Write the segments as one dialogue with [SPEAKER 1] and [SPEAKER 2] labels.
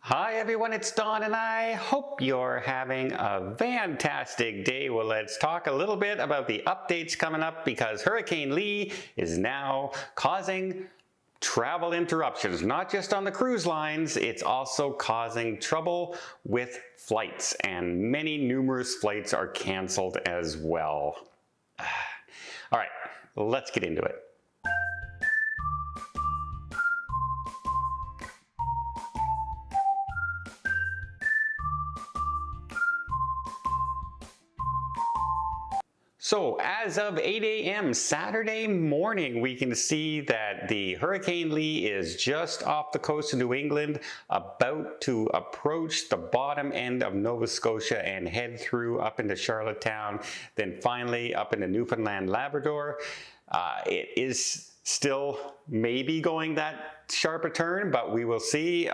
[SPEAKER 1] Hi everyone, it's Don and I hope you're having a fantastic day. Well, let's talk a little bit about the updates coming up because Hurricane Lee is now causing travel interruptions, not just on the cruise lines, it's also causing trouble with flights, and numerous flights are canceled as well. All right, let's get into it. So as of 8 a.m. Saturday morning, we can see that the Hurricane Lee is just off the coast of New England, about to approach the bottom end of Nova Scotia and head through up into Charlottetown, then finally up into Newfoundland, Labrador. It is still maybe going that sharp a turn, but we will see.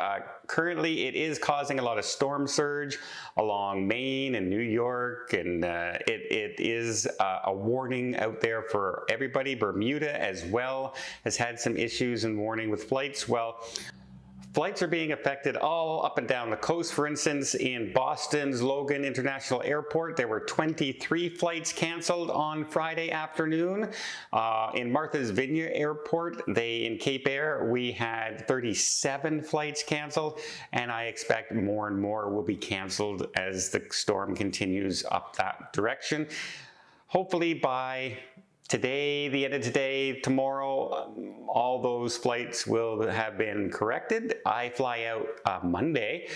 [SPEAKER 1] Currently, it is causing a lot of storm surge along Maine and New York, and it is a warning out there for everybody. Bermuda as well has had some issues and warning with flights. Well, flights are being affected all up and down the coast. For instance, in Boston's Logan International Airport, there were 23 flights canceled on Friday afternoon. In Martha's Vineyard Airport, in Cape Air, we had 37 flights canceled, and I expect more and more will be canceled as the storm continues up that direction. Hopefully by today, the end of today, tomorrow, all those flights will have been corrected. I fly out Monday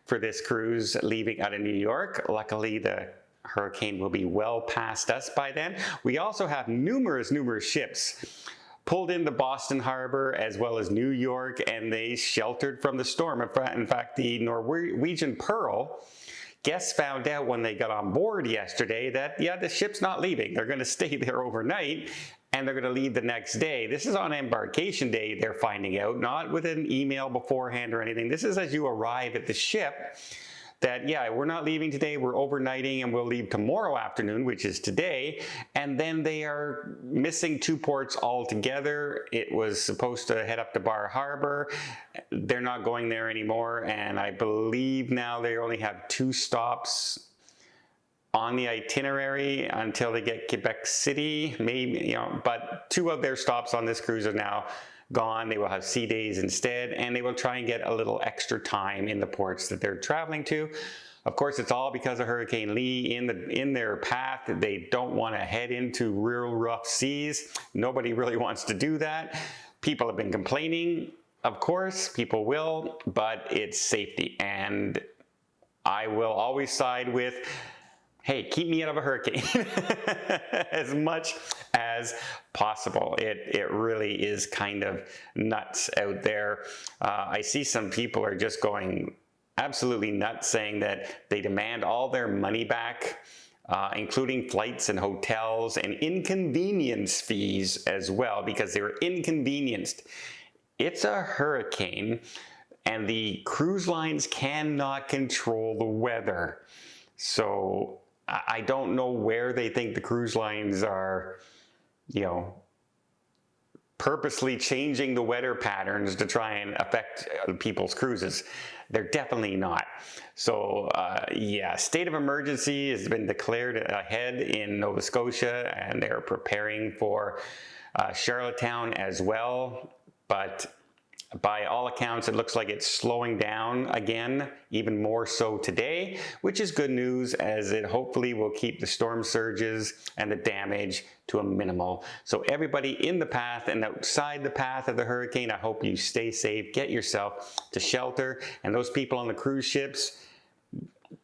[SPEAKER 1] for this cruise leaving out of New York. Luckily, the hurricane will be well past us by then. We also have numerous ships pulled into Boston Harbor as well as New York, and they sheltered from the storm. In fact, the Norwegian Pearl, guests found out when they got on board yesterday that, yeah, the ship's not leaving. They're going to stay there overnight, and they're going to leave the next day. This is on embarkation day, they're finding out, not with an email beforehand or anything. This is as you arrive at the ship that, yeah, we're not leaving today, we're overnighting, and we'll leave tomorrow afternoon, which is today. And then they are missing 2 ports altogether. It was supposed to head up to Bar Harbor. They're not going there anymore, and I believe now they only have 2 stops on the itinerary until they get Quebec City, maybe, but 2 of their stops on this cruise are now gone. They will have sea days instead, and they will try and get a little extra time in the ports that they're traveling to. Of course, it's all because of Hurricane Lee in their path. They don't want to head into real rough seas. Nobody really wants to do that. People have been complaining. Of course, people will, but it's safety, and I will always side with, hey, keep me out of a hurricane as much as possible. It really is kind of nuts out there. I see some people are just going absolutely nuts, saying that they demand all their money back, including flights and hotels and inconvenience fees as well, because they were inconvenienced. It's a hurricane, and the cruise lines cannot control the weather. So I don't know where they think the cruise lines are, purposely changing the weather patterns to try and affect people's cruises. They're definitely not. So yeah, state of emergency has been declared ahead in Nova Scotia, and they're preparing for Charlottetown as well. But by all accounts, it looks like it's slowing down again, even more so today, which is good news, as it hopefully will keep the storm surges and the damage to a minimal. So everybody in the path and outside the path of the hurricane, I hope you stay safe, get yourself to shelter, and those people on the cruise ships,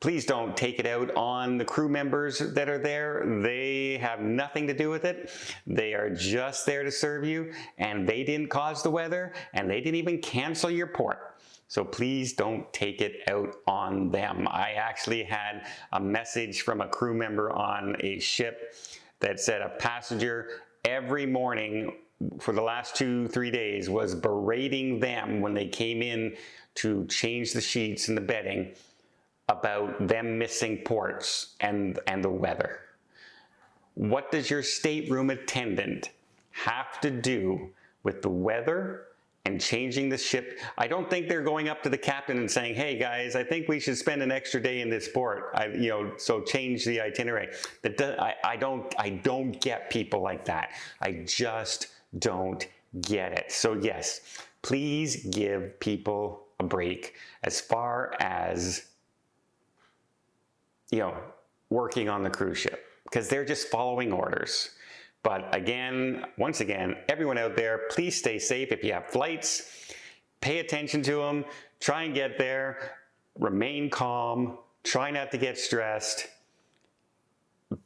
[SPEAKER 1] please don't take it out on the crew members that are there. They have nothing to do with it. They are just there to serve you, and they didn't cause the weather, and they didn't even cancel your port. So please don't take it out on them. I actually had a message from a crew member on a ship that said a passenger every morning for the last 2-3 days was berating them when they came in to change the sheets and the bedding about them missing ports and the weather. What does your stateroom attendant have to do with the weather and changing the ship. I don't think they're going up to the captain and saying, hey guys, I think we should spend an extra day in this port, so change the itinerary. I don't get people like that. I just don't get it. So yes, please give people a break as far as, working on the cruise ship, because they're just following orders. But again, once again, everyone out there, please stay safe. If you have flights, pay attention to them, try and get there, remain calm, try not to get stressed.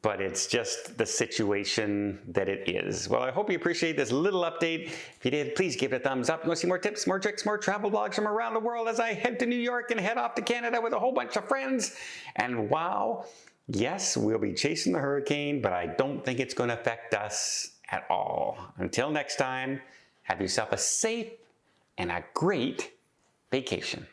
[SPEAKER 1] But it's just the situation that it is. Well, I hope you appreciate this little update. If you did, please give it a thumbs up. You want to see more tips, more tricks, more travel blogs from around the world as I head to New York and head off to Canada with a whole bunch of friends. And wow, yes, we'll be chasing the hurricane, but I don't think it's going to affect us at all. Until next time, have yourself a safe and a great vacation.